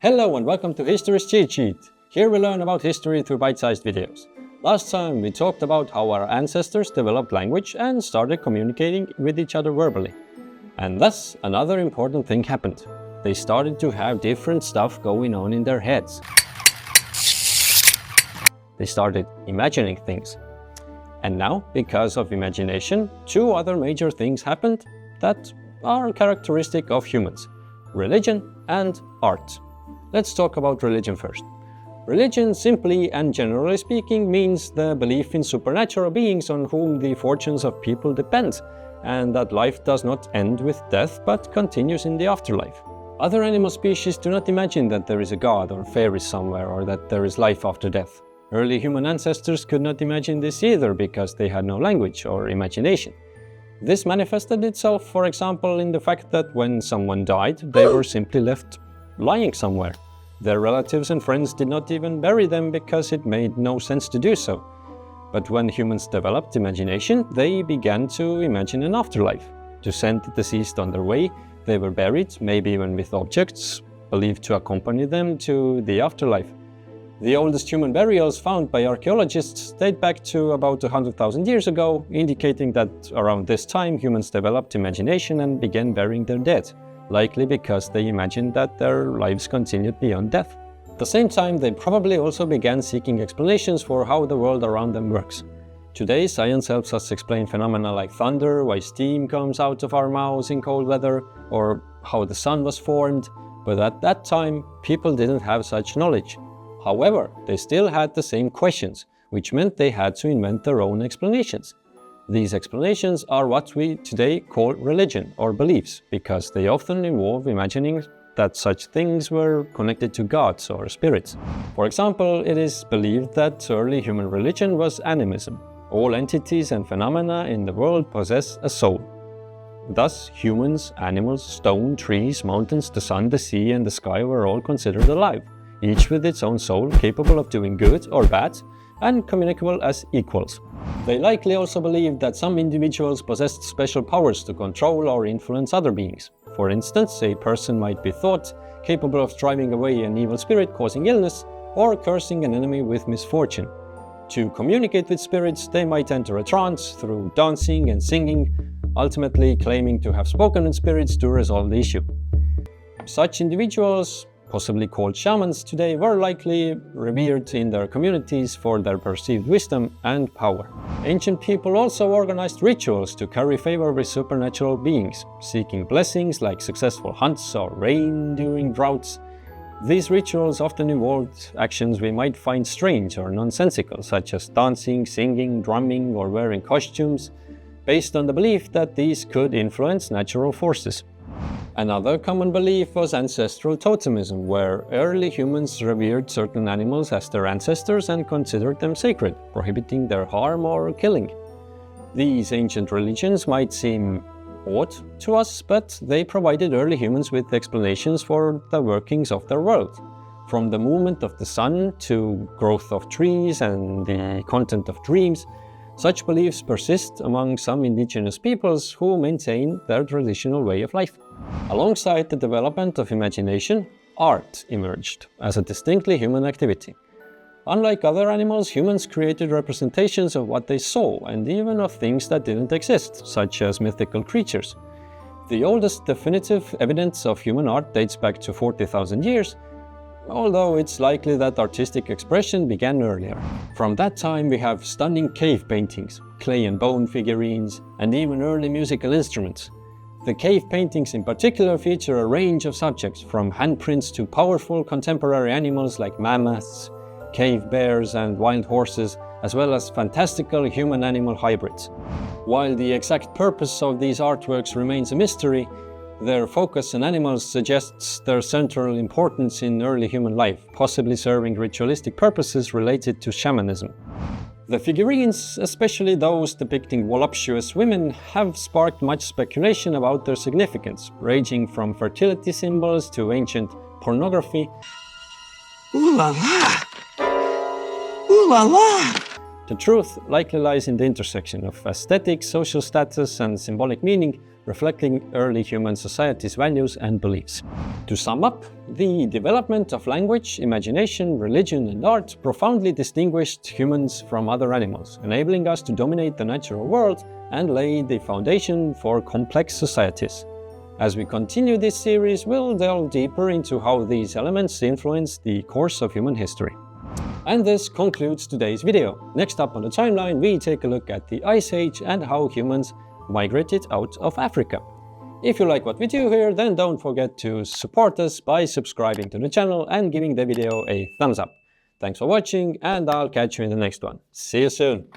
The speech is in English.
Hello and welcome to History's Cheat Sheet. Here we learn about history through bite-sized videos. Last time we talked about how our ancestors developed language and started communicating with each other verbally. And thus another important thing happened. They started to have different stuff going on in their heads. They started imagining things. And now, because of imagination, two other major things happened that are characteristic of humans: religion and art. Let's talk about religion first. Religion, simply and generally speaking, means the belief in supernatural beings on whom the fortunes of people depend, and that life does not end with death but continues in the afterlife. Other animal species do not imagine that there is a god or fairies somewhere, or that there is life after death. Early human ancestors could not imagine this either because they had no language or imagination. This manifested itself, for example, in the fact that when someone died, they were simply left lying somewhere. Their relatives and friends did not even bury them because it made no sense to do so. But when humans developed imagination, they began to imagine an afterlife. To send the deceased on their way, they were buried, maybe even with objects believed to accompany them to the afterlife. The oldest human burials found by archaeologists date back to about 100,000 years ago, indicating that around this time humans developed imagination and began burying their dead, likely because they imagined that their lives continued beyond death. At the same time, they probably also began seeking explanations for how the world around them works. Today, science helps us explain phenomena like thunder, why steam comes out of our mouths in cold weather, or how the sun was formed, but at that time, people didn't have such knowledge. However, they still had the same questions, which meant they had to invent their own explanations. These explanations are what we today call religion or beliefs, because they often involve imagining that such things were connected to gods or spirits. For example, it is believed that early human religion was animism. All entities and phenomena in the world possess a soul. Thus, humans, animals, stone, trees, mountains, the sun, the sea, and the sky were all considered alive, each with its own soul, capable of doing good or bad, and communicable as equals. They likely also believed that some individuals possessed special powers to control or influence other beings. For instance, a person might be thought capable of driving away an evil spirit causing illness, or cursing an enemy with misfortune. To communicate with spirits, they might enter a trance through dancing and singing, ultimately claiming to have spoken with spirits to resolve the issue. Such individuals, possibly called shamans today, were likely revered in their communities for their perceived wisdom and power. Ancient people also organized rituals to curry favor with supernatural beings, seeking blessings like successful hunts or rain during droughts. These rituals often involved actions we might find strange or nonsensical, such as dancing, singing, drumming, or wearing costumes, based on the belief that these could influence natural forces. Another common belief was ancestral totemism, where early humans revered certain animals as their ancestors and considered them sacred, prohibiting their harm or killing. These ancient religions might seem odd to us, but they provided early humans with explanations for the workings of their world. From the movement of the sun to growth of trees and the content of dreams, such beliefs persist among some indigenous peoples who maintain their traditional way of life. Alongside the development of imagination, art emerged as a distinctly human activity. Unlike other animals, humans created representations of what they saw and even of things that didn't exist, such as mythical creatures. The oldest definitive evidence of human art dates back to 40,000 years, although it's likely that artistic expression began earlier. From that time we have stunning cave paintings, clay and bone figurines, and even early musical instruments. The cave paintings in particular feature a range of subjects, from handprints to powerful contemporary animals like mammoths, cave bears, and wild horses, as well as fantastical human-animal hybrids. While the exact purpose of these artworks remains a mystery, their focus on animals suggests their central importance in early human life, possibly serving ritualistic purposes related to shamanism. The figurines, especially those depicting voluptuous women, have sparked much speculation about their significance, ranging from fertility symbols to ancient pornography. Ooh la la! Ooh la la! The truth likely lies in the intersection of aesthetic, social status, and symbolic meaning, reflecting early human society's values and beliefs. To sum up, the development of language, imagination, religion, and art profoundly distinguished humans from other animals, enabling us to dominate the natural world and lay the foundation for complex societies. As we continue this series, we'll delve deeper into how these elements influence the course of human history. And this concludes today's video. Next up on the timeline, we take a look at the Ice Age and how humans migrated out of Africa. If you like what we do here, then don't forget to support us by subscribing to the channel and giving the video a thumbs up. Thanks for watching, and I'll catch you in the next one. See you soon!